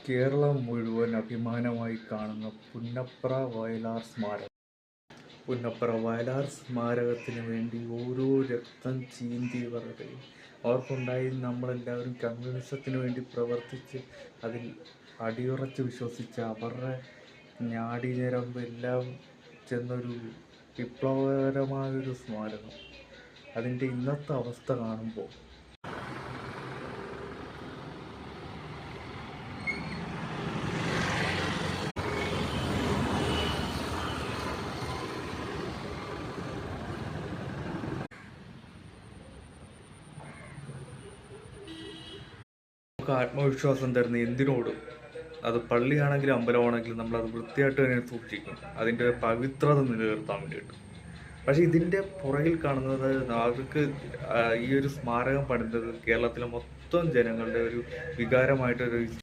കേരളം മുഴുവൻ അഭിമാനമായി കാണുന്ന പുന്നപ്ര വയലാർ സ്മാരകം. പുന്നപ്ര വയലാർ സ്മാരകത്തിന് വേണ്ടി ഓരോ രക്തം ചീന്തിയവരുടെ അവർക്കുണ്ടായി നമ്മളെല്ലാവരും കമ്മ്യൂണിസത്തിന് വേണ്ടി പ്രവർത്തിച്ച് അതിൽ അടിയുറച്ച് വിശ്വസിച്ച അവരുടെ നാഡീഞരമ്പെല്ലാം ചെന്നൊരു വിപ്ലവകരമായൊരു സ്മാരകം. അതിൻ്റെ ഇന്നത്തെ അവസ്ഥ കാണുമ്പോൾ നമുക്ക് ആത്മവിശ്വാസം തരുന്ന എന്തിനോടും, അത് പള്ളിയാണെങ്കിലും അമ്പലമാണെങ്കിലും നമ്മളത് വൃത്തിയായിട്ട് തന്നെ സൂക്ഷിക്കും, അതിൻ്റെ പവിത്രത നിലനിർത്താൻ വേണ്ടിയിട്ട്. പക്ഷേ ഇതിൻ്റെ പുറകിൽ കാണുന്നത് അവർക്ക് ഈ ഒരു സ്മാരകം പണിതത് കേരളത്തിലെ മൊത്തം ജനങ്ങളുടെ ഒരു വികാരമായിട്ടൊരു